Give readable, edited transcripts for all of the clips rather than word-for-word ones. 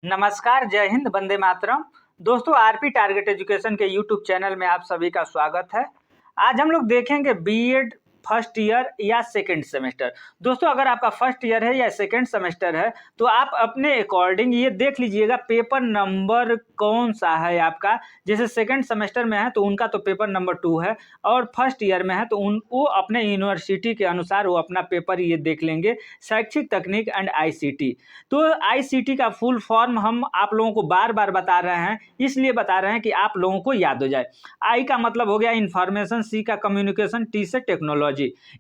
नमस्कार, जय हिंद, वंदे मातरम। दोस्तों, आरपी टारगेट एजुकेशन के यूट्यूब चैनल में आप सभी का स्वागत है। आज हम लोग देखेंगे बीएड फर्स्ट ईयर या सेकंड सेमेस्टर। दोस्तों, अगर आपका फर्स्ट ईयर है या सेकंड सेमेस्टर है तो आप अपने अकॉर्डिंग ये देख लीजिएगा पेपर नंबर कौन सा है आपका। जैसे सेकंड सेमेस्टर में है तो उनका तो पेपर नंबर 2 है, और फर्स्ट ईयर में है तो वो अपने यूनिवर्सिटी के अनुसार वो अपना पेपर ये देख लेंगे, शैक्षिक तकनीक एंड आईसीटी। तो आईसीटी का फुल फॉर्म हम आप लोगों को बार बार बता रहे हैं, इसलिए बता रहे हैं कि आप लोगों को याद हो जाए। आई का मतलब हो गया इंफॉर्मेशन, सी का कम्युनिकेशन, टी से टेक्नोलॉजी।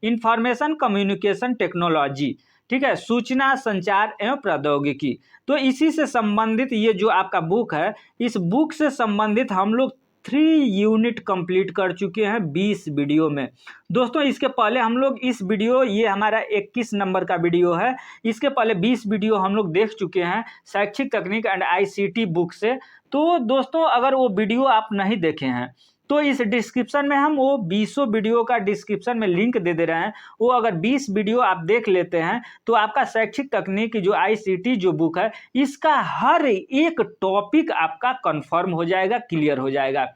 इंफॉर्मेशन कम्युनिकेशन टेक्नोलॉजी, ठीक है, सूचना संचार एवं प्रौद्योगिकी। तो इसी से संबंधित ये जो आपका बुक है, इस बुक से संबंधित हम लोग 3 यूनिट कंप्लीट कर चुके हैं 20 वीडियो में। दोस्तों, इसके पहले हम लोग इस वीडियो, ये हमारा 21 नंबर का वीडियो है, इसके पहले 20 वीडियो हम लोग देख चुके हैं शैक्षिक तकनीक एंड आईसीटी बुक से। तो दोस्तों, अगर वो वीडियो आप नहीं देखे हैं तो इस डिस्क्रिप्शन में हम वो 20 वीडियो का डिस्क्रिप्शन में लिंक दे दे रहे हैं। वो अगर 20 वीडियो आप देख लेते हैं तो आपका शैक्षिक तकनीक जो आईसीटी जो बुक है, इसका हर एक टॉपिक आपका कंफर्म हो जाएगा, क्लियर हो जाएगा।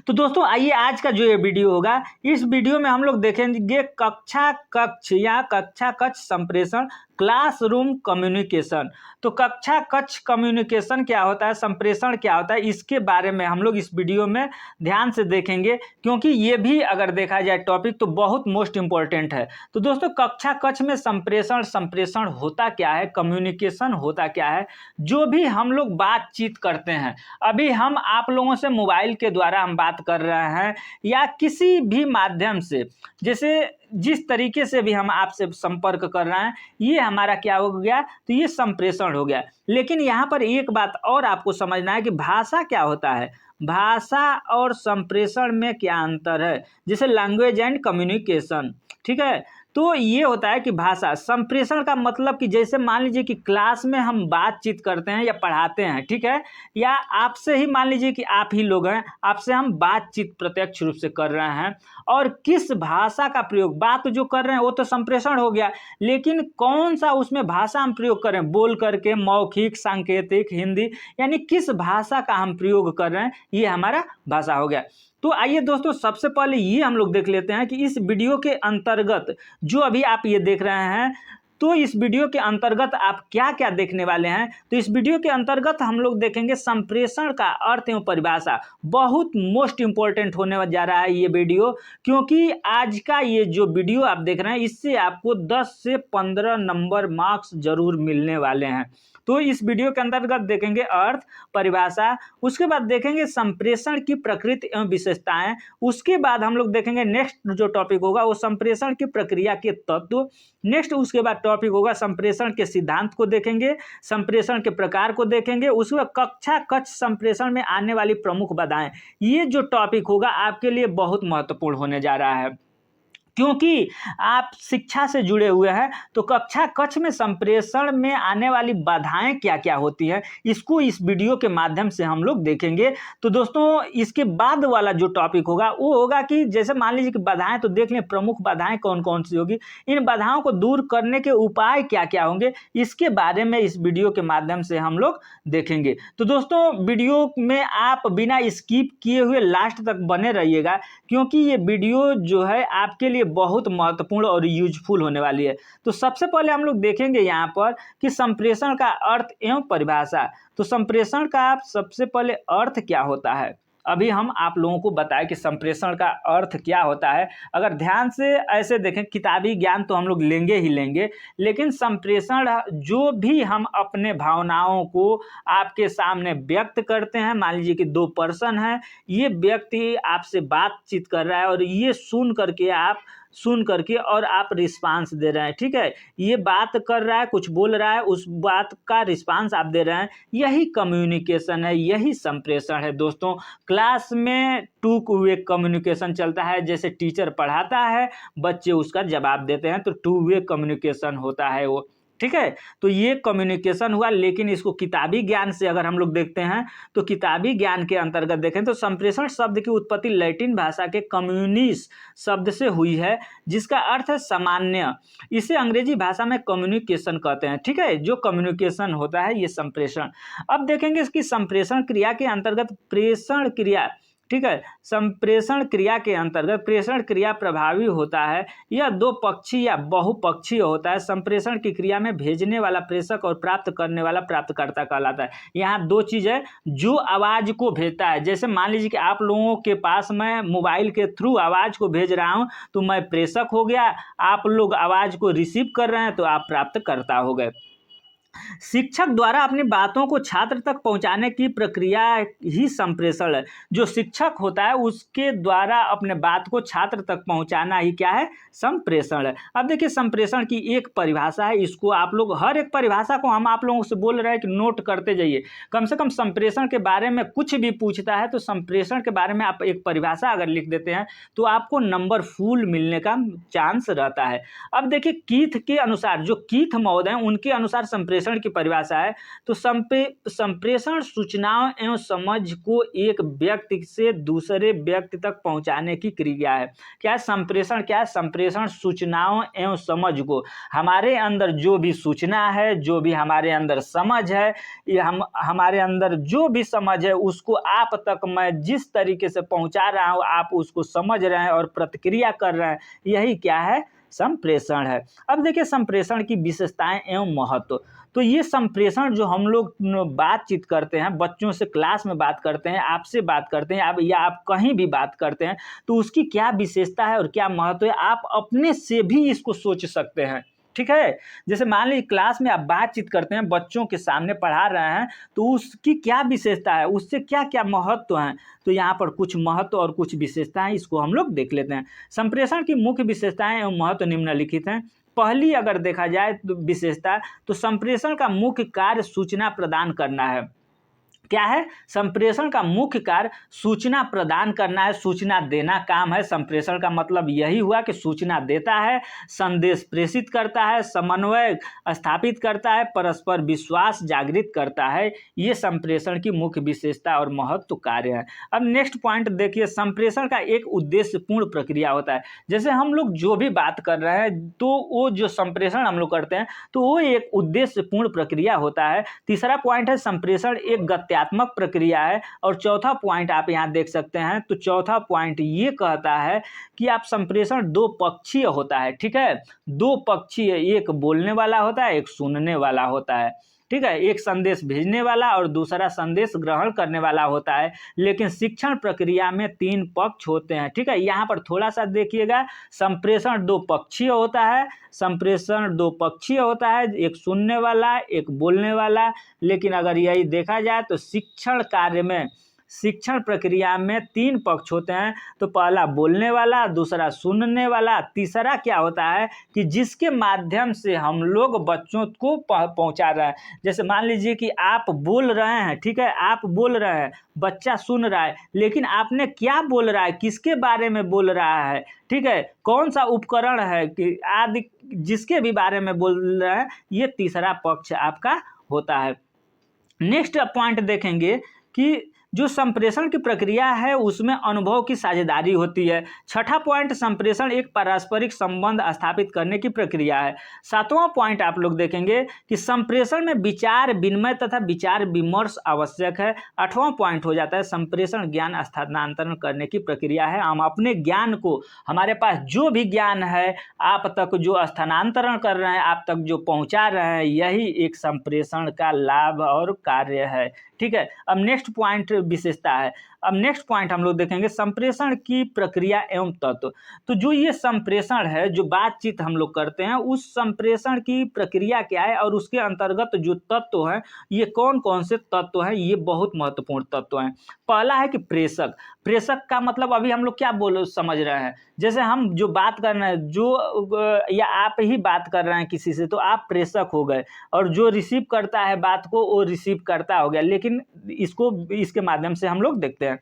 तो दोस्तों, आइए आज का जो ये वीडियो होगा, इस वीडियो में हम लोग देखेंगे कक्षा कक्ष या कक्षा कक्ष संप्रेषण, क्लासरूम कम्युनिकेशन। तो कक्षा कक्ष कम्युनिकेशन क्या होता है, संप्रेषण क्या होता है, इसके बारे में हम लोग इस वीडियो में ध्यान से देखेंगे, क्योंकि ये भी अगर देखा जाए टॉपिक तो बहुत मोस्ट इंपॉर्टेंट है। तो दोस्तों, कक्षा कक्ष में संप्रेषण संप्रेषण होता क्या है, कम्युनिकेशन होता क्या है, जो भी हम लोग बातचीत करते हैं। अभी हम आप लोगों से मोबाइल के द्वारा हम बात कर रहे हैं या किसी भी माध्यम से, जैसे जिस तरीके से भी हम आपसे संपर्क कर रहे हैं, ये हमारा क्या हो गया, तो ये संप्रेषण हो गया। लेकिन यहाँ पर एक बात और आपको समझना है कि भाषा क्या होता है, भाषा और संप्रेषण में क्या अंतर है। जैसे लैंग्वेज एंड कम्युनिकेशन, ठीक है। तो ये होता है कि भाषा संप्रेषण का मतलब कि जैसे मान लीजिए कि क्लास में हम बातचीत करते हैं या पढ़ाते हैं, ठीक है, या आपसे ही मान लीजिए कि आप ही लोग हैं, आपसे हम बातचीत प्रत्यक्ष रूप से कर रहे हैं, और किस भाषा का प्रयोग, बात जो कर रहे हैं वो तो संप्रेषण हो गया, लेकिन कौन सा उसमें भाषा हम प्रयोग कर रहे हैं, बोल करके, मौखिक, सांकेतिक, हिंदी, यानी किस भाषा का हम प्रयोग कर रहे हैं, ये हमारा भाषा हो गया। तो आइए दोस्तों, सबसे पहले ये हम लोग देख लेते हैं कि इस वीडियो के अंतर्गत जो अभी आप ये देख रहे हैं, तो इस वीडियो के अंतर्गत आप क्या क्या देखने वाले हैं। तो इस वीडियो के अंतर्गत हम लोग देखेंगे संप्रेषण का अर्थ एवं परिभाषा। बहुत मोस्ट इंपॉर्टेंट होने जा रहा है ये वीडियो, क्योंकि आज का ये जो वीडियो आप देख रहे हैं, इससे आपको 10 से 15 नंबर मार्क्स जरूर मिलने वाले हैं। तो इस वीडियो के अंतर्गत देखेंगे अर्थ, परिभाषा, उसके बाद देखेंगे संप्रेषण की प्रकृति एवं विशेषताएं, उसके बाद हम लोग देखेंगे नेक्स्ट जो टॉपिक होगा वो संप्रेषण की प्रक्रिया के तत्व, नेक्स्ट उसके बाद टॉपिक होगा संप्रेषण के सिद्धांत को देखेंगे, संप्रेषण के प्रकार को देखेंगे, उसके बाद कक्षा कक्ष संप्रेषण में आने वाली प्रमुख बाधाएं। ये जो टॉपिक होगा आपके लिए बहुत महत्वपूर्ण होने जा रहा है, क्योंकि आप शिक्षा से जुड़े हुए हैं। तो कक्षा कक्ष में संप्रेषण में आने वाली बाधाएं क्या क्या होती हैं, इसको इस वीडियो के माध्यम से हम लोग देखेंगे। तो दोस्तों, इसके बाद वाला जो टॉपिक होगा वो होगा कि जैसे मान लीजिए कि बाधाएं तो देख लें, प्रमुख बाधाएं कौन कौन सी होगी, इन बाधाओं को दूर करने के उपाय क्या क्या होंगे, इसके बारे में इस वीडियो के माध्यम से हम लोग देखेंगे। तो दोस्तों, वीडियो में आप बिना स्किप किए हुए लास्ट तक बने रहिएगा, क्योंकि ये वीडियो जो है आपके लिए बहुत महत्वपूर्ण और यूजफुल होने वाली है। तो सबसे पहले हम लोग देखेंगे यहाँ पर कि संप्रेषण का अर्थ एवं परिभाषा। तो संप्रेषण का सबसे पहले अर्थ क्या होता है, अभी हम आप लोगों को बताएं कि संप्रेषण का अर्थ क्या होता है। अगर ध्यान से ऐसे देखें, किताबी ज्ञान तो हम लोग लेंगे ही लेंगे, लेकिन संप्रेषण जो भी हम अपने भावनाओं को आपके सामने व्यक्त करते हैं, मान लीजिए कि 2 पर्सन हैं, ये व्यक्ति आपसे बातचीत कर रहा है और ये सुन करके और आप रिस्पांस दे रहे हैं, ठीक है, ये बात कर रहा है, कुछ बोल रहा है, उस बात का रिस्पांस आप दे रहे हैं, यही कम्युनिकेशन है, यही संप्रेषण है। दोस्तों, क्लास में 2 वे कम्युनिकेशन चलता है, जैसे टीचर पढ़ाता है, बच्चे उसका जवाब देते हैं, तो 2 वे कम्युनिकेशन होता है वो, ठीक है। तो ये कम्युनिकेशन हुआ, लेकिन इसको किताबी ज्ञान से अगर हम लोग देखते हैं तो किताबी ज्ञान के अंतर्गत देखें तो संप्रेषण शब्द की उत्पत्ति लैटिन भाषा के कम्युनिस शब्द से हुई है, जिसका अर्थ है सामान्य। इसे अंग्रेजी भाषा में कम्युनिकेशन कहते हैं, ठीक है। जो कम्युनिकेशन होता है ये संप्रेषण। अब देखेंगे इसकी संप्रेषण क्रिया के अंतर्गत प्रेषण क्रिया, ठीक है। संप्रेषण क्रिया के अंतर्गत प्रेषण क्रिया प्रभावी होता है। यह दो पक्षीय या बहुपक्षीय होता है। संप्रेषण की क्रिया में भेजने वाला प्रेषक और प्राप्त करने वाला प्राप्तकर्ता कहलाता है। यहाँ दो चीज़ है, जो आवाज़ को भेजता है, जैसे मान लीजिए कि आप लोगों के पास मैं मोबाइल के थ्रू आवाज़ को भेज रहा हूँ तो मैं प्रेषक हो गया, आप लोग आवाज़ को रिसीव कर रहे हैं तो आप प्राप्तकर्ता हो गए। शिक्षक द्वारा अपनी बातों को छात्र तक पहुंचाने की प्रक्रिया ही संप्रेषण है। जो शिक्षक होता है उसके द्वारा अपने बात को छात्र तक पहुंचाना ही क्या है, संप्रेषण है। अब देखिए संप्रेषण की एक परिभाषा है, इसको आप लोग हर एक परिभाषा को हम आप लोगों से बोल रहे हैं कि नोट करते जाइए। कम से कम संप्रेषण के बारे में कुछ भी पूछता है तो संप्रेषण के बारे में आप एक परिभाषा अगर लिख देते हैं तो आपको नंबर फुल मिलने का चांस रहता है। अब देखिए कीथ के अनुसार, जो कीथ महोदय हैं उनके अनुसार संप्रेषण की परिभाषा है तो संप्रेषण सूचनाओं एवं समझ को एक व्यक्ति से दूसरे व्यक्ति तक पहुंचाने की क्रिया है। क्या है संप्रेषण? क्या है संप्रेषण? सूचनाओं एवं समझ को, हमारे अंदर जो भी सूचना है, जो भी हमारे अंदर समझ है, ये हमारे अंदर जो भी समझ है उसको आप तक मैं जिस तरीके से पहुंचा रहा हूं आप उसको समझ रहे हैं और प्रतिक्रिया कर रहे हैं, यही क्या है, संप्रेषण है। अब देखिए संप्रेषण की विशेषताएं एवं महत्व। तो ये संप्रेषण जो हम लोग बातचीत करते हैं, बच्चों से क्लास में बात करते हैं, आपसे बात करते हैं, या आप कहीं भी बात करते हैं, तो उसकी क्या विशेषता है और क्या महत्व है, आप अपने से भी इसको सोच सकते हैं, ठीक है। जैसे मान लीजिए क्लास में आप बातचीत करते हैं, बच्चों के सामने पढ़ा रहे हैं, तो उसकी क्या विशेषता है, उससे क्या क्या महत्व है, तो यहाँ पर कुछ महत्व और कुछ विशेषताएं इसको हम लोग देख लेते हैं। संप्रेषण की मुख्य विशेषताएं एवं महत्व निम्नलिखित हैं। पहली अगर देखा जाए तो विशेषता, तो संप्रेषण का मुख्य कार्य सूचना प्रदान करना है। क्या है? संप्रेषण का मुख्य कार्य सूचना प्रदान करना है, सूचना देना काम है। संप्रेषण का मतलब यही हुआ कि सूचना देता है, संदेश प्रेषित करता है, समन्वय स्थापित करता है, परस्पर विश्वास जागृत करता है। ये संप्रेषण की मुख्य विशेषता और महत्व कार्य है। अब नेक्स्ट पॉइंट देखिए, संप्रेषण का एक उद्देश्यपूर्ण प्रक्रिया होता है। जैसे हम लोग जो भी बात कर रहे हैं तो वो जो संप्रेषण हम लोग करते हैं तो वो एक उद्देश्यपूर्ण प्रक्रिया होता है। तीसरा पॉइंट है संप्रेषण एक गत्यात्मक प्रक्रिया है। और चौथा पॉइंट आप यहाँ देख सकते हैं, तो चौथा पॉइंट ये कहता है कि आप संप्रेषण दो पक्षीय होता है, ठीक है। दो पक्षीय, एक बोलने वाला होता है, एक सुनने वाला होता है, ठीक है। एक संदेश भेजने वाला और दूसरा संदेश ग्रहण करने वाला होता है। लेकिन शिक्षण प्रक्रिया में तीन पक्ष होते हैं, ठीक है। यहाँ पर थोड़ा सा देखिएगा, संप्रेषण दो पक्षीय होता है, संप्रेषण दो पक्षीय होता है, एक सुनने वाला एक बोलने वाला। लेकिन अगर यही देखा जाए तो शिक्षण कार्य में, शिक्षण प्रक्रिया में तीन पक्ष होते हैं। तो पहला बोलने वाला, दूसरा सुनने वाला, तीसरा क्या होता है कि जिसके माध्यम से हम लोग बच्चों को पहुंचा रहे हैं। जैसे मान लीजिए कि आप बोल रहे हैं, ठीक है, आप बोल रहे हैं, बच्चा सुन रहा है, लेकिन आपने क्या बोल रहा है, किसके बारे में बोल रहा है, ठीक है, कौन सा उपकरण है कि आदि, जिसके भी बारे में बोल रहे हैं, ये तीसरा पक्ष आपका होता है। नेक्स्ट पॉइंट देखेंगे कि जो संप्रेषण की प्रक्रिया है उसमें अनुभव की साझेदारी होती है। छठा पॉइंट, संप्रेषण एक पारस्परिक संबंध स्थापित करने की प्रक्रिया है। सातवां पॉइंट आप लोग देखेंगे कि संप्रेषण में विचार विनिमय तथा विचार विमर्श आवश्यक है। आठवां पॉइंट हो जाता है संप्रेषण ज्ञान स्थानांतरण करने की प्रक्रिया है। हम अपने ज्ञान को, हमारे पास जो भी ज्ञान है आप तक जो स्थानांतरण कर रहे हैं, आप तक जो पहुंचा रहे हैं, यही एक संप्रेषण का लाभ और कार्य है, ठीक है। अब नेक्स्ट पॉइंट विशेषता है। अब नेक्स्ट पॉइंट हम लोग देखेंगे संप्रेषण की प्रक्रिया एवं तत्व। तो जो ये संप्रेषण है, जो बातचीत हम लोग करते हैं, उस संप्रेषण की प्रक्रिया क्या है और उसके अंतर्गत जो तत्व हैं, ये कौन कौन से तत्व हैं, ये बहुत महत्वपूर्ण तत्व हैं। पहला है कि प्रेषक। प्रेषक का मतलब अभी हम लोग क्या समझ रहे हैं, जैसे हम जो बात कर रहे हैं, जो या आप ही बात कर रहे हैं किसी से, तो आप प्रेषक हो गए, और जो रिसीव करता है बात को वो रिसीव करता हो गया। लेकिन इसको इसके माध्यम से हम लोग देखते हैं।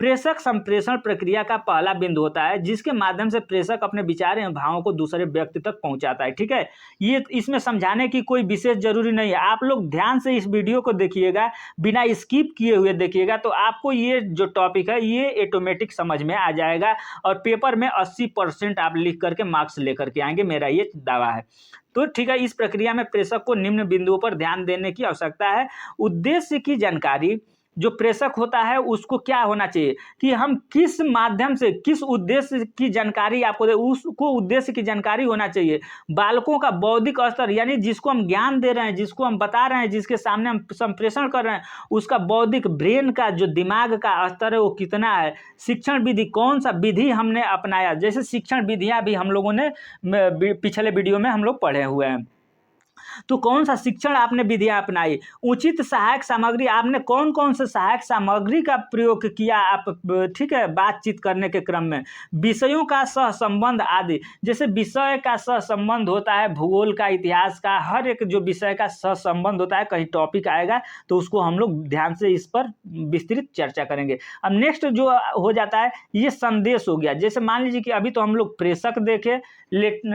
प्रेषक संप्रेषण प्रक्रिया का पहला बिंदु होता है जिसके माध्यम से प्रेषक अपने विचार एवं भावों को दूसरे व्यक्ति तक पहुंचाता है। ठीक है, ये इसमें समझाने की कोई विशेष जरूरी नहीं है। आप लोग ध्यान से इस वीडियो को देखिएगा, बिना स्किप किए हुए देखिएगा, तो आपको ये जो टॉपिक है ये ऑटोमेटिक समझ में आ जाएगा और पेपर में 80% आप लिख करके मार्क्स लेकर के आएंगे, मेरा ये दावा है। तो ठीक है, इस प्रक्रिया में प्रेषक को निम्न बिंदुओं पर ध्यान देने की आवश्यकता है। उद्देश्य की जानकारी, जो प्रेषक होता है उसको क्या होना चाहिए कि हम किस माध्यम से किस उद्देश्य की जानकारी आपको दे, उसको उद्देश्य की जानकारी होना चाहिए। बालकों का बौद्धिक स्तर, यानी जिसको हम ज्ञान दे रहे हैं, जिसको हम बता रहे हैं, जिसके सामने हम संप्रेषण कर रहे हैं, उसका बौद्धिक ब्रेन का जो दिमाग का स्तर है वो कितना है। शिक्षण विधि, कौन सा विधि हमने अपनाया, जैसे शिक्षण विधियां भी हम लोगों ने पिछले वीडियो में हम लोग पढ़े हुए हैं, तो कौन सा शिक्षण आपने विधियां अपनाई। उचित सहायक सामग्री, आपने कौन कौन से सहायक सामग्री का प्रयोग किया आप, ठीक है, बातचीत करने के क्रम में। विषयों का सहसंबंध आदि, जैसे विषय का सहसंबंध होता है, भूगोल का, इतिहास का, हर एक जो विषय का सहसंबंध होता है, कहीं टॉपिक आएगा तो उसको हम लोग ध्यान से इस पर विस्तृत चर्चा करेंगे। अब नेक्स्ट जो हो जाता है ये संदेश हो गया। जैसे मान लीजिए कि अभी तो हम लोग प्रेषक देखे,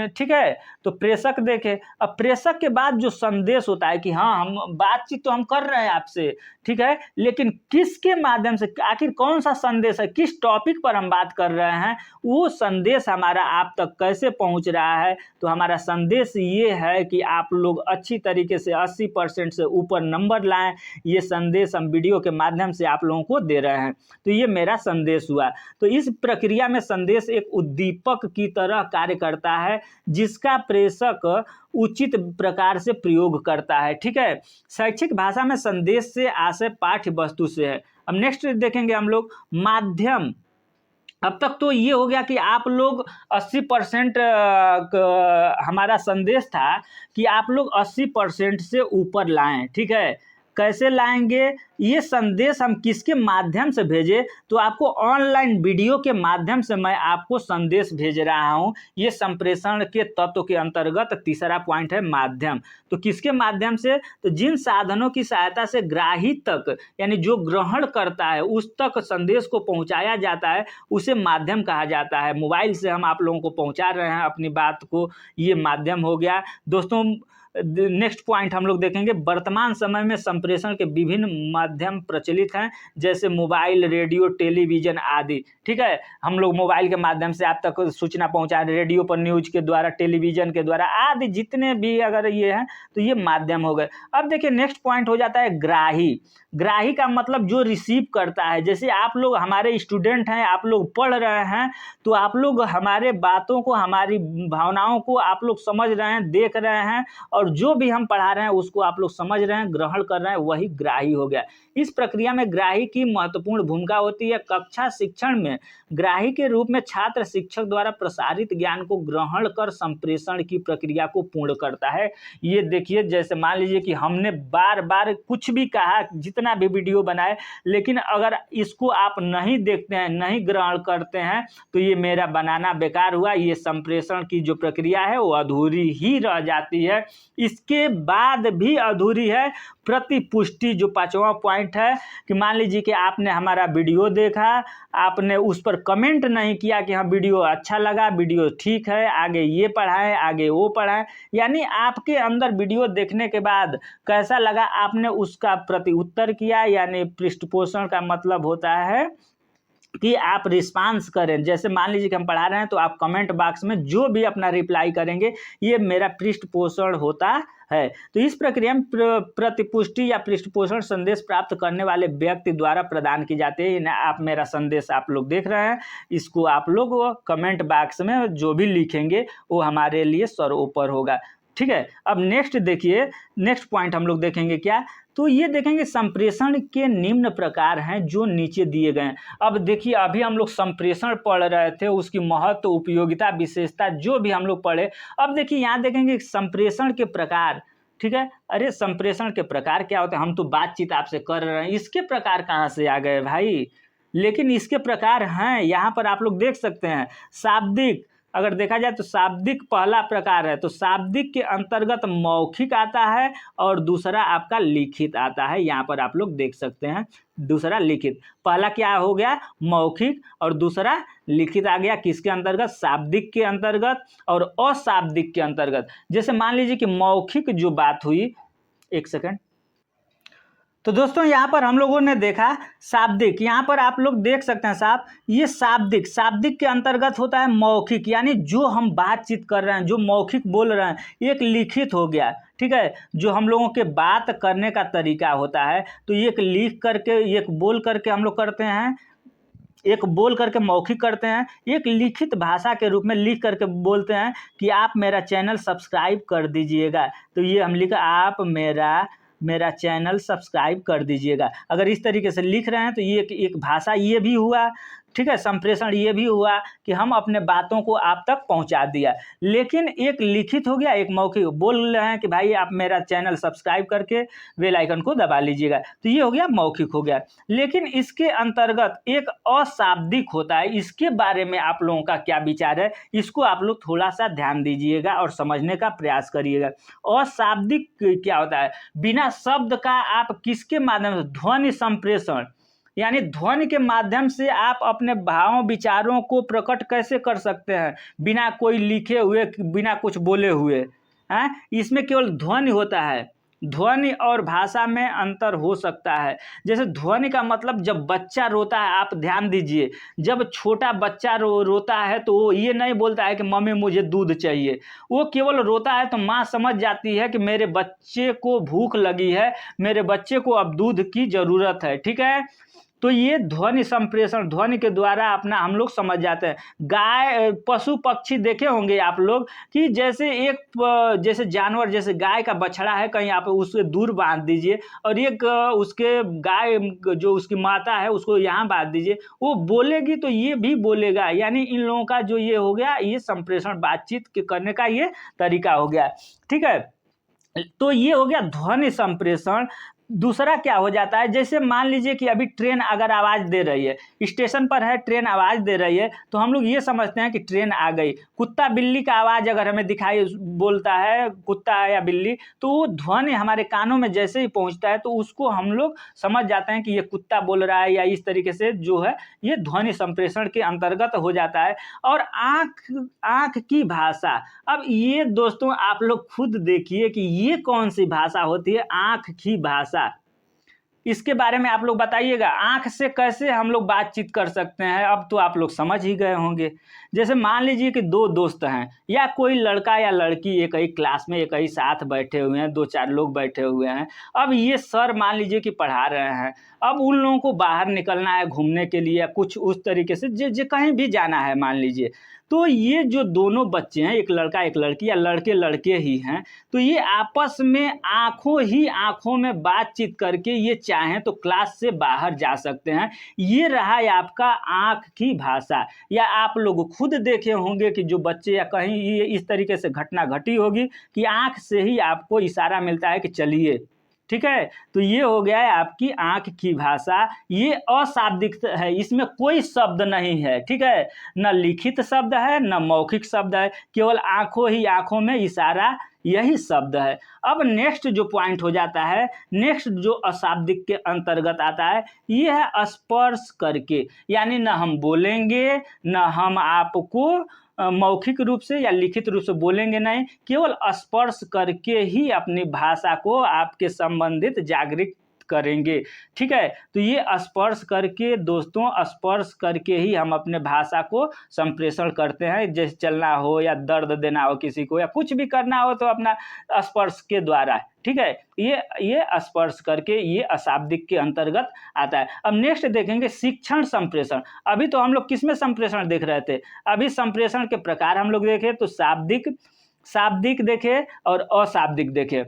ठीक है, तो प्रेषक देखे। अब प्रेषक के बाद जो संदेश होता है कि हाँ हम बातचीत तो हम कर रहे हैं आपसे, ठीक है, लेकिन किसके माध्यम से, आखिर कौन सा संदेश है, किस टॉपिक पर हम बात कर रहे हैं, वो संदेश हमारा आप तक कैसे पहुंच रहा है। तो हमारा संदेश ये है कि आप लोग अच्छी तरीके से 80% से ऊपर नंबर लाएं। ये संदेश हम वीडियो के माध्यम से आप लोगों को दे रहे हैं, तो ये मेरा संदेश हुआ। तो इस प्रक्रिया में संदेश एक उद्दीपक की तरह कार्य करता है जिसका प्रेषक उचित प्रकार से प्रयोग करता है। ठीक है, शैक्षिक भाषा में संदेश से आशय पाठ्य वस्तु से है। अब नेक्स्ट देखेंगे हम लोग माध्यम। अब तक तो ये हो गया कि आप लोग 80% हमारा संदेश था कि आप लोग 80% से ऊपर लाएं। ठीक है, कैसे लाएंगे, ये संदेश हम किसके माध्यम से भेजें, तो आपको ऑनलाइन वीडियो के माध्यम से मैं आपको संदेश भेज रहा हूं। ये संप्रेषण के तत्व के अंतर्गत तीसरा पॉइंट है माध्यम। तो किसके माध्यम से, तो जिन साधनों की सहायता से ग्राही तक, यानी जो ग्रहण करता है उस तक संदेश को पहुंचाया जाता है, उसे माध्यम कहा जाता है। मोबाइल से हम आप लोगों को पहुंचा रहे हैं अपनी बात को, ये माध्यम हो गया। दोस्तों नेक्स्ट पॉइंट हम लोग देखेंगे, वर्तमान समय में संप्रेषण के विभिन्न माध्यम प्रचलित हैं, जैसे मोबाइल, रेडियो, टेलीविजन आदि। ठीक है, हम लोग मोबाइल के माध्यम से आप तक सूचना पहुंचा रहे, रेडियो पर न्यूज के द्वारा, टेलीविजन के द्वारा आदि, जितने भी अगर ये हैं तो ये माध्यम हो गए। अब देखिए नेक्स्ट पॉइंट हो जाता है ग्राही। ग्राही का मतलब जो रिसीव करता है। जैसे आप लोग हमारे स्टूडेंट हैं, आप लोग पढ़ रहे हैं, तो आप लोग हमारे बातों को, हमारी भावनाओं को आप लोग समझ रहे हैं, देख रहे हैं, और जो भी हम पढ़ा रहे हैं उसको आप लोग समझ रहे हैं, ग्रहण कर रहे हैं, वही ग्राही हो गया। इस प्रक्रिया में ग्राही की महत्वपूर्ण भूमिका होती है। कक्षा शिक्षण में ग्राही के रूप में छात्र शिक्षक द्वारा प्रसारित ज्ञान को ग्रहण कर संप्रेषण की प्रक्रिया को पूर्ण करता है। ये देखिए, जैसे मान लीजिए कि हमने बार बार कुछ भी कहा, जितना भी वीडियो बनाए, लेकिन अगर इसको आप नहीं देखते हैं, नहीं ग्रहण करते हैं, तो ये मेरा बनाना बेकार हुआ। ये संप्रेषण की जो प्रक्रिया है वो अधूरी ही रह जाती है। इसके बाद भी अधूरी है प्रतिपुष्टि, जो 5वां पॉइंट है कि मान लीजिए कि आपने हमारा वीडियो देखा, आपने उस पर कमेंट नहीं किया कि हाँ वीडियो अच्छा लगा, वीडियो ठीक है, आगे ये पढ़ाएं, आगे वो पढ़ाएं, यानी आपके अंदर वीडियो देखने के बाद कैसा लगा, आपने उसका प्रति उत्तर किया, यानी पृष्ठपोषण का मतलब होता है कि आप रिस्पांस करें। जैसे मान लीजिए कि हम पढ़ा रहे हैं तो आप कमेंट बॉक्स में जो भी अपना रिप्लाई करेंगे, ये मेरा पृष्ठपोषण होता है। तो इस प्रक्रिया में प्रतिपुष्टि या पृष्ठपोषण संदेश प्राप्त करने वाले व्यक्ति द्वारा प्रदान की जाती है। आप मेरा संदेश आप लोग देख रहे हैं, इसको आप लोग कमेंट बॉक्स में जो भी लिखेंगे वो हमारे लिए सर्वोपर होगा। ठीक है, अब नेक्स्ट देखिए, नेक्स्ट पॉइंट हम लोग देखेंगे क्या, तो ये देखेंगे संप्रेषण के निम्न प्रकार हैं जो नीचे दिए गए हैं। अब देखिए, अभी हम लोग संप्रेषण पढ़ रहे थे, उसकी महत्व, उपयोगिता, विशेषता जो भी हम लोग पढ़े। अब देखिए यहाँ देखेंगे संप्रेषण के प्रकार। ठीक है, अरे संप्रेषण के प्रकार क्या होते हैं, हम तो बातचीत आपसे कर रहे हैं, इसके प्रकार कहाँ से आ गए भाई। लेकिन इसके प्रकार हैं, यहाँ पर आप लोग देख सकते हैं, शाब्दिक, अगर देखा जाए तो शाब्दिक पहला प्रकार है, तो शाब्दिक के अंतर्गत मौखिक आता है और दूसरा आपका लिखित आता है। यहाँ पर आप लोग देख सकते हैं, दूसरा लिखित। पहला क्या हो गया? मौखिक, और दूसरा लिखित आ गया किसके अंतर्गत? शाब्दिक के अंतर्गत और अशाब्दिक के अंतर्गत। जैसे मान लीजिए कि मौखिक जो बात हुई, एक सेकंड। तो दोस्तों यहाँ पर हम लोगों ने देखा शाब्दिक, यहाँ पर आप लोग देख सकते हैं साहब, ये शाब्दिक, शाब्दिक के अंतर्गत होता है मौखिक, यानी जो हम बातचीत कर रहे हैं, जो मौखिक बोल रहे हैं। एक लिखित हो गया, ठीक है, जो हम लोगों के बात करने का तरीका होता है। तो एक लिख करके, एक बोल करके हम लोग करते हैं, एक बोल करके मौखिक करते हैं, एक लिखित भाषा के रूप में लिख करके बोलते हैं कि आप मेरा चैनल सब्सक्राइब कर दीजिएगा। तो ये हम लिखा, आप मेरा चैनल सब्सक्राइब कर दीजिएगा। अगर इस तरीके से लिख रहे हैं तो ये एक भाषा ये भी हुआ, ठीक है, संप्रेषण ये भी हुआ कि हम अपने बातों को आप तक पहुंचा दिया। लेकिन एक लिखित हो गया, एक मौखिक, बोल रहे हैं कि भाई आप मेरा चैनल सब्सक्राइब करके बेल आइकन को दबा लीजिएगा। तो ये हो गया मौखिक हो गया। लेकिन इसके अंतर्गत एक अशाब्दिक होता है, इसके बारे में आप लोगों का क्या विचार है? इसको आप लोग थोड़ा सा ध्यान दीजिएगा और समझने का प्रयास करिएगा। अशाब्दिक क्या होता है? बिना शब्द का आप किसके माध्यम से? ध्वनि संप्रेषण, यानी ध्वनि के माध्यम से आप अपने भावों विचारों को प्रकट कैसे कर सकते हैं बिना कोई लिखे हुए, बिना कुछ बोले हुए हैं। इसमें केवल ध्वनि होता है। ध्वनि और भाषा में अंतर हो सकता है। जैसे ध्वनि का मतलब, जब बच्चा रोता है, आप ध्यान दीजिए, जब छोटा बच्चा रोता है तो वो ये नहीं बोलता है कि मम्मी मुझे दूध चाहिए। वो केवल रोता है तो माँ समझ जाती है कि मेरे बच्चे को भूख लगी है, मेरे बच्चे को अब दूध की ज़रूरत है, ठीक है। तो ये ध्वनि संप्रेषण, ध्वनि के द्वारा अपना हम लोग समझ जाते हैं। गाय, पशु पक्षी देखे होंगे आप लोग कि जैसे जैसे जानवर, जैसे गाय का बछड़ा है, कहीं आप उससे दूर बांध दीजिए और एक उसके गाय जो उसकी माता है उसको यहाँ बांध दीजिए, वो बोलेगी तो ये भी बोलेगा। यानी इन लोगों का जो ये हो गया, ये संप्रेषण, बातचीत करने का ये तरीका हो गया, ठीक है। तो ये हो गया ध्वनि संप्रेषण। दूसरा क्या हो जाता है? जैसे मान लीजिए कि अभी ट्रेन अगर आवाज़ दे रही है, स्टेशन पर है, ट्रेन आवाज़ दे रही है, तो हम लोग ये समझते हैं कि ट्रेन आ गई। कुत्ता बिल्ली का आवाज़ अगर हमें दिखाई बोलता है, कुत्ता या बिल्ली, तो वो ध्वनि हमारे कानों में जैसे ही पहुंचता है तो उसको हम लोग समझ जाते हैं कि ये कुत्ता बोल रहा है, या इस तरीके से जो है ये ध्वनि संप्रेषण के अंतर्गत हो जाता है। और आँख की भाषा, अब ये दोस्तों आप लोग खुद देखिए कि ये कौन सी भाषा होती है, आँख की भाषा। इसके बारे में आप लोग बताइएगा, आंख से कैसे हम लोग बातचीत कर सकते हैं? अब तो आप लोग समझ ही गए होंगे। जैसे मान लीजिए कि दो दोस्त हैं, या कोई लड़का या लड़की एक ही क्लास में एक ही साथ बैठे हुए हैं, 2-4 लोग बैठे हुए हैं। अब ये सर मान लीजिए कि पढ़ा रहे हैं, अब उन लोगों को बाहर निकलना है घूमने के लिए, या कुछ उस तरीके से जो कहीं भी जाना है मान लीजिए। तो ये जो दोनों बच्चे हैं, एक लड़का एक लड़की, या लड़के लड़के ही हैं, तो ये आपस में आंखों में बातचीत करके ये चाहें तो क्लास से बाहर जा सकते हैं। ये रहा है आपका आंख की भाषा। या आप लोग खुद देखे होंगे कि जो बच्चे, या कहीं ये इस तरीके से घटना घटी होगी कि आंख से ही आपको इशारा मिलता है कि चलिए, ठीक है। तो ये हो गया है आपकी आंख की भाषा। ये अशाब्दिक है, इसमें कोई शब्द नहीं है, ठीक है, न लिखित शब्द है न मौखिक शब्द है, केवल आंखों में इशारा, यही शब्द है। अब नेक्स्ट जो पॉइंट हो जाता है, नेक्स्ट जो अशाब्दिक के अंतर्गत आता है, ये है स्पर्श करके। यानी न हम बोलेंगे, न हम आपको मौखिक रूप से या लिखित रूप से बोलेंगे नहीं, केवल स्पर्श करके ही अपनी भाषा को आपके संबंधित जागृत करेंगे, ठीक है। तो ये स्पर्श करके दोस्तों, स्पर्श करके ही हम अपने भाषा को संप्रेषण करते हैं। जैसे चलना हो या दर्द देना हो किसी को, या कुछ भी करना हो तो अपना स्पर्श के द्वारा, ठीक है। ये स्पर्श करके, ये अशाब्दिक के अंतर्गत आता है। अब नेक्स्ट देखेंगे शिक्षण संप्रेषण। अभी तो हम लोग किसमें संप्रेषण देख रहे थे? अभी संप्रेषण के प्रकार हम लोग देखे तो शाब्दिक देखे और अशाब्दिक देखे।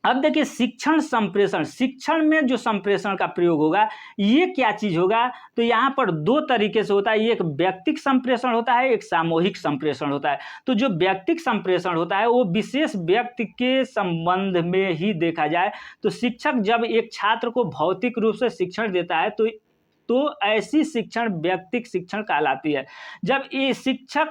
अब देखिए शिक्षण संप्रेषण, शिक्षण में जो संप्रेषण का प्रयोग होगा, ये क्या चीज होगा? तो यहाँ पर दो तरीके से होता है, एक व्यक्तिक संप्रेषण होता है, एक सामूहिक संप्रेषण होता है। तो जो व्यक्तिक संप्रेषण होता है वो विशेष व्यक्ति के संबंध में ही देखा जाए। तो शिक्षक जब एक छात्र को भौतिक रूप से शिक्षण देता है तो तो ऐसी शिक्षण व्यक्तिक शिक्षण कहलाती है। जब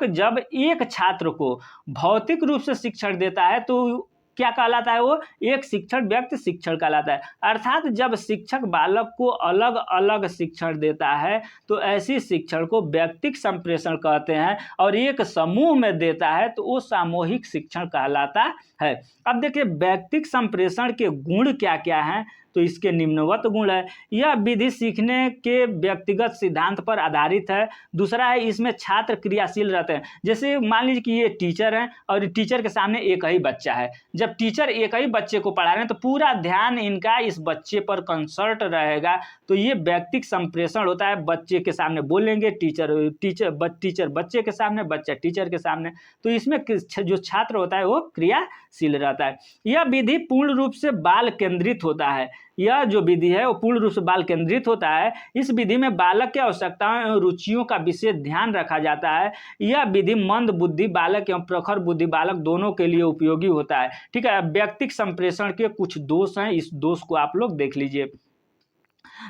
जब एक छात्र को भौतिक रूप से शिक्षण देता है तो क्या कहलाता है, वो एक शिक्षण व्यक्ति शिक्षण कहलाता है। अर्थात जब शिक्षक बालक को अलग अलग शिक्षण देता है तो ऐसी शिक्षण को व्यक्तिक संप्रेषण कहते हैं, और एक समूह में देता है तो वो सामूहिक शिक्षण कहलाता है। अब देखिए व्यक्तिक संप्रेषण के गुण क्या क्या हैं, तो इसके निम्नवत गुण है। यह विधि सीखने के व्यक्तिगत सिद्धांत पर आधारित है। दूसरा है, इसमें छात्र क्रियाशील रहते हैं। जैसे मान लीजिए कि ये टीचर हैं और टीचर के सामने एक ही बच्चा है। जब टीचर एक ही बच्चे को पढ़ा रहे हैं तो पूरा ध्यान इनका इस बच्चे पर कंसर्ट रहेगा, तो ये व्यक्तिक संप्रेषण होता है। बच्चे के सामने बोलेंगे, टीचर बच्चे के सामने, बच्चा टीचर के सामने, तो इसमें जो छात्र होता है वो क्रियाशील रहता है। यह विधि पूर्ण रूप से बाल केंद्रित होता है। यह जो विधि है वो पूर्ण रूप से बाल केंद्रित होता है। इस विधि में बालक की आवश्यकताओं एवं रुचियों का विशेष ध्यान रखा जाता है। यह विधि मंद बुद्धि बालक एवं प्रखर बुद्धि बालक दोनों के लिए उपयोगी होता है। ठीक है, व्यक्तिक संप्रेषण के कुछ दोष हैं, इस दोष को आप लोग देख लीजिए।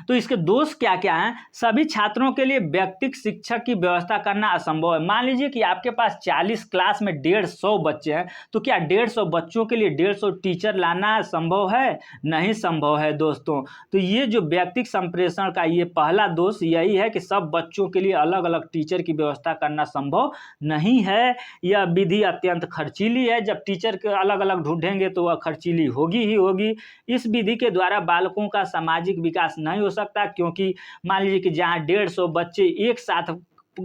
तो इसके दोष क्या क्या हैं? सभी छात्रों के लिए व्यक्तिक शिक्षक की व्यवस्था करना असंभव है। मान लीजिए कि आपके पास 40 क्लास में 150 बच्चे हैं, तो क्या 150 बच्चों के लिए 150 टीचर लाना संभव है? नहीं संभव है दोस्तों। तो ये जो व्यक्तिक संप्रेषण का ये पहला दोष यही है कि सब बच्चों के लिए अलग अलग टीचर की व्यवस्था करना संभव नहीं है। यह विधि अत्यंत खर्चीली है। जब टीचर के अलग अलग ढूंढेंगे तो वह खर्चीली होगी ही होगी। इस विधि के द्वारा बालकों का सामाजिक विकास नहीं हो सकता, क्योंकि मान लीजिए कि जहां 150 बच्चे एक साथ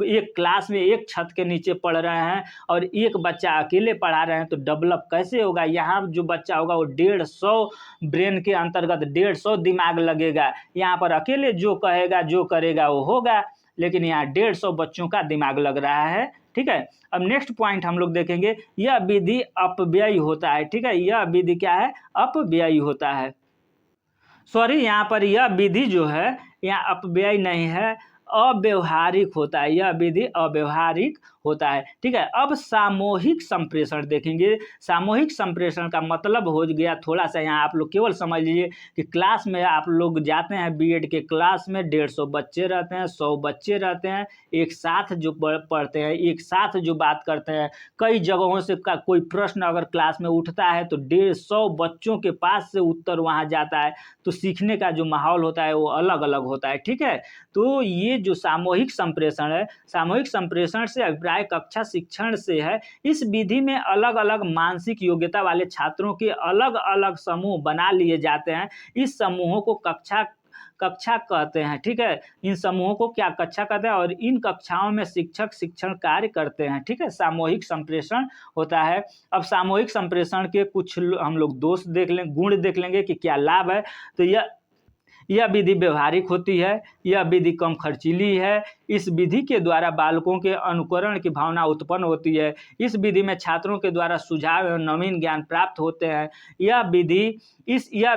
एक क्लास में एक छत के नीचे पढ़ रहे हैं और एक बच्चा अकेले पढ़ा रहे हैं, तो डेवलप कैसे होगा? यहाँ जो बच्चा होगा वो 150 ब्रेन के अंतर्गत 150 दिमाग लगेगा। यहाँ पर अकेले जो कहेगा जो करेगा वो होगा, लेकिन यहाँ 150 बच्चों का दिमाग लग रहा है। ठीक है, अब नेक्स्ट पॉइंट हम लोग देखेंगे, यह विधि अपव्ययी होता है। ठीक है, यह विधि क्या है? अपव्ययी होता है। सॉरी, यहाँ पर यह विधि जो है यहाँ अपव्यय नहीं है, अव्यवहारिक होता है। यह विधि अव्यवहारिक होता है। ठीक है, अब सामूहिक संप्रेषण देखेंगे। सामूहिक संप्रेषण का मतलब हो गया, थोड़ा सा यहाँ आप लोग केवल समझ लीजिए कि क्लास में आप लोग जाते हैं, बीएड के क्लास में 150 बच्चे रहते हैं, 100 बच्चे रहते हैं, एक साथ जो पढ़ते हैं, एक साथ जो बात करते हैं। कई जगहों से कोई प्रश्न अगर क्लास में उठता है तो 150 बच्चों के पास से उत्तर वहाँ जाता है, तो सीखने का जो माहौल होता है वो अलग अलग होता है। ठीक है, तो ये जो सामूहिक संप्रेषण है, सामूहिक संप्रेषण से अभिप्राय कक्षा शिक्षण से है। इस विधि में अलग अलग मानसिक योग्यता वाले छात्रों के अलग अलग समूह बना लिए जाते हैं। इस समूहों को कक्षा कहते हैं। ठीक है, इन समूहों को क्या कक्षा कहते हैं, और इन कक्षाओं में शिक्षक शिक्षण कार्य करते हैं। ठीक है, सामूहिक संप्रेषण होता है। अब सामूहिक संप्रेषण के कुछ हम लोग दोष देख लें, गुण देख लेंगे कि क्या लाभ है। तो यह विधि व्यवहारिक होती है, यह विधि कम खर्चीली है। इस विधि के द्वारा बालकों के अनुकरण की भावना उत्पन्न होती है। इस विधि में छात्रों के द्वारा सुझाव एवं नवीन ज्ञान प्राप्त होते हैं। यह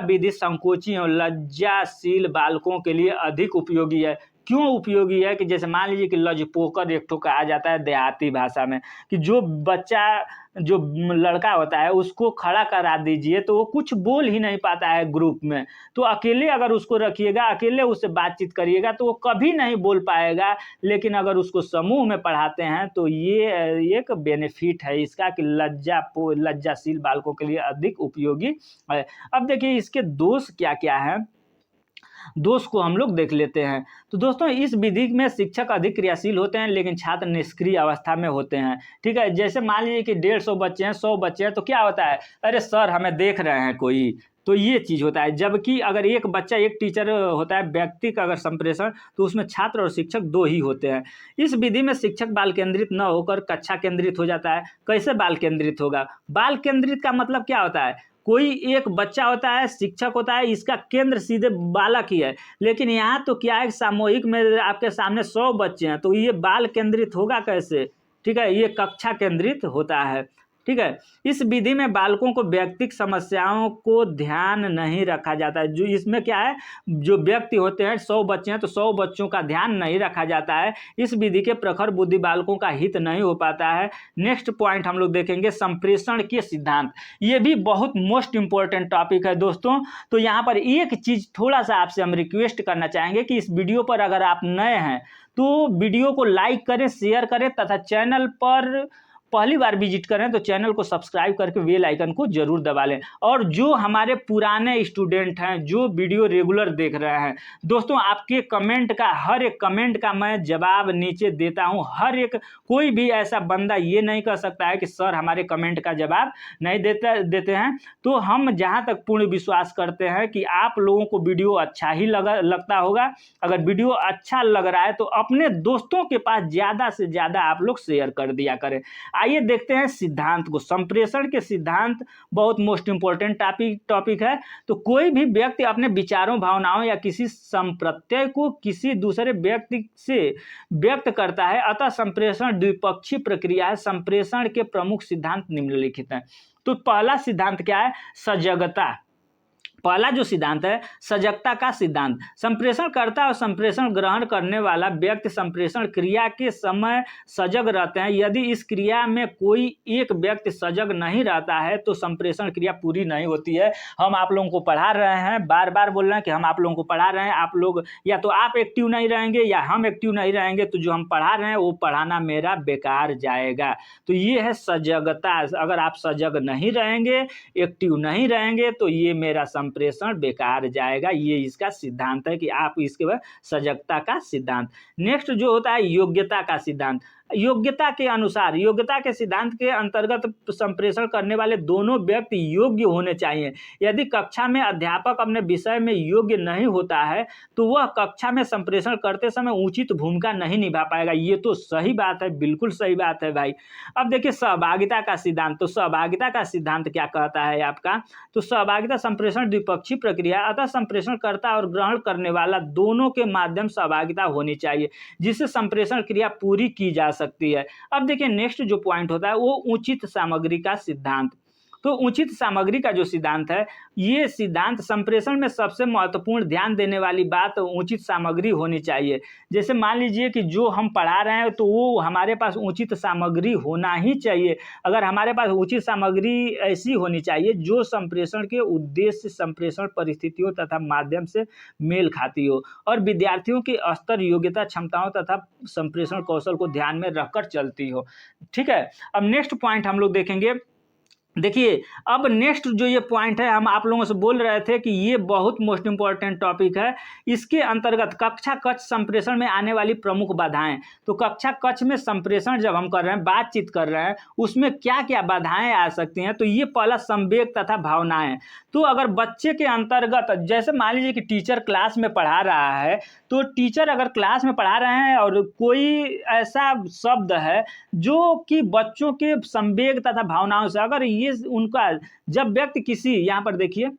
विधि संकोची और लज्जाशील बालकों के लिए अधिक उपयोगी है। क्यों उपयोगी है? कि जैसे मान लीजिए कि लजपोकर एक ठो कहा जाता है देहाती भाषा में, कि जो लड़का होता है उसको खड़ा करा दीजिए तो वो कुछ बोल ही नहीं पाता है ग्रुप में। तो अकेले अगर उसको रखिएगा, अकेले उससे बातचीत करिएगा तो वो कभी नहीं बोल पाएगा। लेकिन अगर उसको समूह में पढ़ाते हैं तो ये एक बेनिफिट है इसका कि लज्जाशील बालकों के लिए अधिक उपयोगी है। अब देखिए इसके दोष क्या क्या है, दोष को हम लोग देख लेते हैं। तो दोस्तों, इस विधि में शिक्षक अधिक क्रियाशील होते हैं लेकिन छात्र निष्क्रिय अवस्था में होते हैं। ठीक है, जैसे मान लीजिए कि 150 बच्चे हैं, 100 बच्चे हैं, तो क्या होता है, अरे सर हमें देख रहे हैं कोई, तो ये चीज़ होता है। जबकि अगर एक बच्चा एक टीचर होता है, व्यक्तिक अगर संप्रेषण, तो उसमें छात्र और शिक्षक 2 ही होते हैं। इस विधि में शिक्षक बाल केंद्रित न होकर कक्षा केंद्रित हो जाता है। कैसे बाल केंद्रित होगा? बाल केंद्रित का मतलब क्या होता है, कोई एक बच्चा होता है, शिक्षक होता है, इसका केंद्र सीधे बालक ही है। लेकिन यहाँ तो क्या है, सामूहिक में आपके सामने 100 बच्चे हैं, तो ये बाल केंद्रित होगा कैसे? ठीक है, ये कक्षा केंद्रित होता है। ठीक है। इस विधि में बालकों को व्यक्तिगत समस्याओं को ध्यान नहीं रखा जाता है। जो इसमें क्या है, जो व्यक्ति होते हैं 100 बच्चे हैं तो 100 बच्चों का ध्यान नहीं रखा जाता है। इस विधि के प्रखर बुद्धि बालकों का हित नहीं हो पाता है। नेक्स्ट पॉइंट हम लोग देखेंगे संप्रेषण के सिद्धांत। ये भी बहुत मोस्ट इंपॉर्टेंट टॉपिक है दोस्तों। तो यहाँ पर एक चीज थोड़ा सा आपसे हम रिक्वेस्ट करना चाहेंगे कि इस वीडियो पर अगर आप नए हैं तो वीडियो को लाइक करें, शेयर करें तथा चैनल पर पहली बार विजिट करें तो चैनल को सब्सक्राइब करके बेल आइकन को जरूर दबा लें। और जो हमारे पुराने स्टूडेंट हैं जो वीडियो रेगुलर देख रहे हैं दोस्तों, आपके कमेंट का, हर एक कमेंट का मैं जवाब नीचे देता हूं। हर एक, कोई भी ऐसा बंदा ये नहीं कह सकता है कि सर हमारे कमेंट का जवाब नहीं देते हैं। तो हम जहां तक पूर्ण विश्वास करते हैं कि आप लोगों को वीडियो अच्छा ही लगता होगा। अगर वीडियो अच्छा लग रहा है तो अपने दोस्तों के पास ज़्यादा से ज़्यादा आप लोग शेयर कर दिया करें। आइए देखते हैं सिद्धांत को। संप्रेषण के सिद्धांत बहुत मोस्ट इंपॉर्टेंट टॉपिक है। तो कोई भी व्यक्ति अपने विचारों, भावनाओं या किसी संप्रत्यय को किसी दूसरे व्यक्ति से व्यक्त करता है, अतः संप्रेषण द्विपक्षीय प्रक्रिया है। संप्रेषण के प्रमुख सिद्धांत निम्नलिखित हैं। तो पहला सिद्धांत क्या है? सजगता। पहला जो सिद्धांत है सजगता का सिद्धांत। संप्रेषण करता और संप्रेषण ग्रहण करने वाला व्यक्ति संप्रेषण क्रिया के समय सजग रहते हैं। यदि इस क्रिया में कोई एक व्यक्ति सजग नहीं रहता है तो संप्रेषण क्रिया पूरी नहीं होती है। हम आप लोगों को पढ़ा रहे हैं, बार बार बोल रहे हैं कि हम आप लोगों को पढ़ा रहे हैं। आप लोग या तो आप एक्टिव नहीं रहेंगे या हम एक्टिव नहीं रहेंगे तो जो हम पढ़ा रहे हैं वो पढ़ाना मेरा बेकार जाएगा। तो ये है सजगता। अगर आप सजग नहीं रहेंगे, एक्टिव नहीं रहेंगे तो ये मेरा संप्रेषण बेकार जाएगा। ये इसका सिद्धांत है कि आप इसके बाद सजगता का सिद्धांत। नेक्स्ट जो होता है योग्यता का सिद्धांत। योग्यता के अनुसार, योग्यता के सिद्धांत के अंतर्गत संप्रेषण करने वाले दोनों व्यक्ति योग्य होने चाहिए। यदि कक्षा में अध्यापक अपने विषय में योग्य नहीं होता है तो वह कक्षा में संप्रेषण करते समय उचित भूमिका नहीं निभा पाएगा। ये तो सही बात है, बिल्कुल सही बात है भाई। अब देखिए सहभागिता का सिद्धांत। तो सहभागिता का सिद्धांत क्या कहता है आपका? तो सहभागिता संप्रेषण द्विपक्षीय प्रक्रिया, अतः संप्रेषण करता और ग्रहण करने वाला दोनों के माध्यम सहभागिता होनी चाहिए जिससे संप्रेषण क्रिया पूरी की जा सकती है। अब देखिए नेक्स्ट जो पॉइंट होता है वो उचित सामग्री का सिद्धांत। तो उचित सामग्री का जो सिद्धांत है, ये सिद्धांत संप्रेषण में सबसे महत्वपूर्ण ध्यान देने वाली बात उचित सामग्री होनी चाहिए। जैसे मान लीजिए कि जो हम पढ़ा रहे हैं तो वो हमारे पास उचित सामग्री होना ही चाहिए। अगर हमारे पास उचित सामग्री ऐसी होनी चाहिए जो संप्रेषण के उद्देश्य, संप्रेषण परिस्थितियों तथा माध्यम से मेल खाती हो और विद्यार्थियों के स्तर, योग्यता, क्षमताओं तथा संप्रेषण कौशल को ध्यान में रखकर चलती हो। ठीक है। अब नेक्स्ट पॉइंट हम लोग देखेंगे। देखिए अब नेक्स्ट जो ये पॉइंट है, हम आप लोगों से बोल रहे थे कि ये बहुत मोस्ट इंपॉर्टेंट टॉपिक है। इसके अंतर्गत कक्षा कक्ष संप्रेषण में आने वाली प्रमुख बाधाएं। तो कक्षा कक्ष में संप्रेषण जब हम कर रहे हैं, बातचीत कर रहे हैं, उसमें क्या क्या बाधाएं आ सकती हैं? तो ये पहला संवेग तथा भावनाएं। तो अगर बच्चे के अंतर्गत, जैसे मान लीजिए कि टीचर क्लास में पढ़ा रहा है, तो टीचर अगर क्लास में पढ़ा रहे हैं और कोई ऐसा शब्द है जो कि बच्चों के संवेग तथा भावनाओं से, अगर ये उनका, जब व्यक्ति किसी, यहां पर देखिए,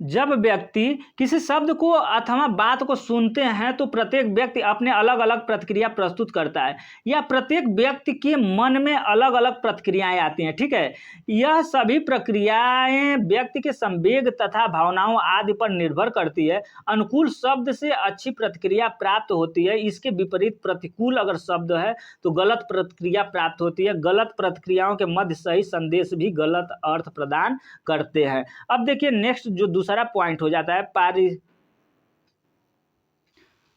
जब व्यक्ति किसी शब्द को अथवा बात को सुनते हैं तो प्रत्येक व्यक्ति अपने अलग अलग प्रतिक्रिया प्रस्तुत करता है या प्रत्येक व्यक्ति के मन में अलग अलग प्रतिक्रियाएं आती हैं। ठीक है। यह सभी प्रक्रियाएं व्यक्ति के संवेग तथा भावनाओं आदि पर निर्भर करती है। अनुकूल शब्द से अच्छी प्रतिक्रिया प्राप्त होती है। इसके विपरीत प्रतिकूल अगर शब्द है तो गलत प्रतिक्रिया प्राप्त होती है। गलत प्रतिक्रियाओं के मध्य सही संदेश भी गलत अर्थ प्रदान करते हैं। अब देखिए नेक्स्ट जो दूसरा पॉइंट हो जाता है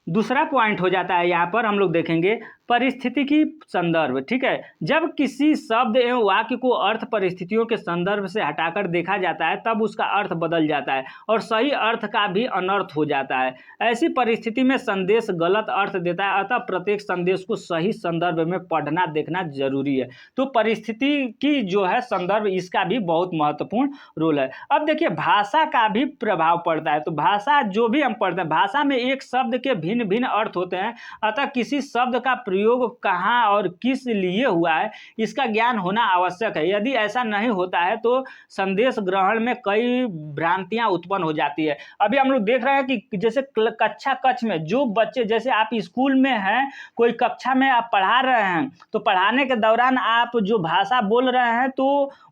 दूसरा पॉइंट हो जाता है, यहाँ पर हम लोग देखेंगे परिस्थिति की संदर्भ। ठीक है। जब किसी शब्द एवं वाक्य को अर्थ परिस्थितियों के संदर्भ से हटाकर देखा जाता है तब उसका अर्थ बदल जाता है और सही अर्थ का भी अनर्थ हो जाता है। ऐसी परिस्थिति में संदेश गलत अर्थ देता है, अतः प्रत्येक संदेश को सही संदर्भ में पढ़ना देखना जरूरी है। तो परिस्थिति की जो है संदर्भ, इसका भी बहुत महत्वपूर्ण रोल है। अब देखिए भाषा का भी प्रभाव पड़ता है। तो भाषा जो भी हम पढ़ते हैं, भाषा में एक शब्द के भिन्न भिन्न अर्थ होते हैं, अतः किसी शब्द का प्रयोग कहाँ और किस लिए हुआ है, इसका ज्ञान होना आवश्यक है। यदि ऐसा नहीं होता है तो संदेश ग्रहण में कई भ्रांतियां उत्पन्न हो जाती है। अभी हम लोग देख रहे हैं कि जैसे कक्षा कक्ष में जो बच्चे, जैसे आप स्कूल में हैं, कोई कक्षा में आप पढ़ा रहे हैं, तो पढ़ाने के दौरान आप जो भाषा बोल रहे हैं तो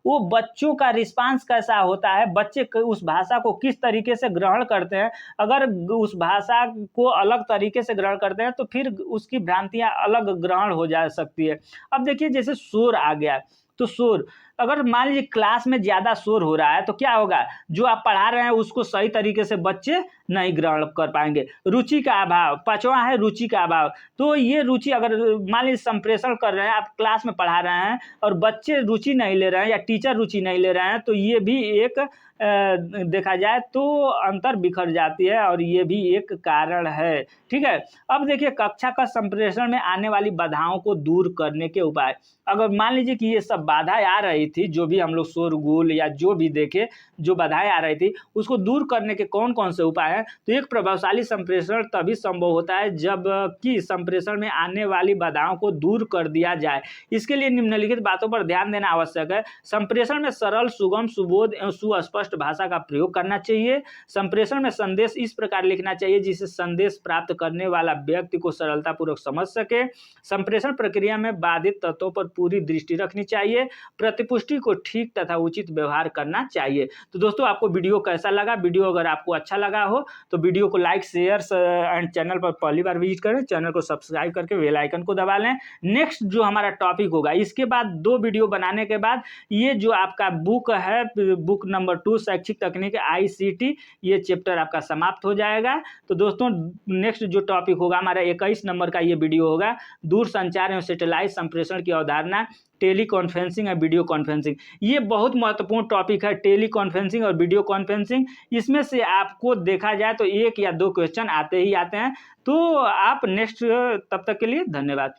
वो बच्चों का रिस्पांस कैसा होता है, बच्चे उस भाषा को किस तरीके से ग्रहण करते हैं। अगर उस भाषा को अलग तरीके से ग्रहण करते हैं तो फिर उसकी भ्रांतियां अलग ग्रहण हो जा सकती है। अब देखिए जैसे शोर आ गया, तो शोर, अगर मान लीजिए क्लास में ज़्यादा शोर हो रहा है तो क्या होगा, जो आप पढ़ा रहे हैं उसको सही तरीके से बच्चे नहीं ग्रहण कर पाएंगे। रुचि का अभाव, पांचवा है रुचि का अभाव। तो ये रुचि, अगर मान लीजिए संप्रेषण कर रहे हैं, आप क्लास में पढ़ा रहे हैं और बच्चे रुचि नहीं ले रहे हैं या टीचर रुचि नहीं ले रहे हैं, तो ये भी एक देखा जाए तो अंतर बिखर जाती है और ये भी एक कारण है। ठीक है, अब देखिए कक्षा का संप्रेषण में आने वाली बाधाओं को दूर करने के उपाय। अगर मान लीजिए कि ये सब बाधाएं आ रही थी, जो भी हम लोग शोरगुल या जो भी देखे जो बाधाएं आ रही थी, उसको दूर करने के कौन कौन से उपाय हैं। तो एक प्रभावशाली संप्रेषण तभी संभव होता है जब कि संप्रेषण में आने वाली बाधाओं को दूर कर दिया जाए। इसके लिए निम्नलिखित बातों पर ध्यान देना आवश्यक है। संप्रेषण में सरल, सुगम, सुबोध एवं सुस्पष्ट भाषा का प्रयोग करना चाहिए। संप्रेषण में संदेश इस प्रकार लिखना चाहिए जिससे संदेश प्राप्त करने वाला व्यक्ति को सरलतापूर्वक समझ सके। संप्रेषण प्रक्रिया में बाधित तत्वों पर पूरी दृष्टि रखनी चाहिए। प्रतिपुष्टि को ठीक तथा उचित व्यवहार करना चाहिए। तो दोस्तों आपको वीडियो कैसा लगा? वीडियो अगर आपको अच्छा लगा हो तो वीडियो को लाइक, शेयर एंड चैनल पर पहली बार विजिट करें, चैनल को सब्सक्राइब करके बेल आइकन को दबा लें। नेक्स्ट जो हमारा टॉपिक होगा, इसके बाद 2 वीडियो बनाने के बाद ये जो आपका बुक है, बुक नंबर 2 शैक्षिक तकनीक ICT, ये चैप्टर आपका समाप्त हो जाएगा। तो दोस्तों नेक्स्ट जो टॉपिक होगा हमारा 21 नंबर का ये वीडियो होगा, दूर संचार एवं सैटेलाइट संप्रेषण की अवधारणा, टेली कॉन्फ्रेंसिंग और वीडियो कॉन्फ्रेंसिंग। ये बहुत महत्वपूर्ण टॉपिक है, टेली कॉन्फ्रेंसिंग और वीडियो कॉन्फ्रेंसिंग। इसमें से आपको देखा जाए तो 1 या 2 क्वेश्चन आते ही आते हैं। तो आप नेक्स्ट, तब तक के लिए धन्यवाद।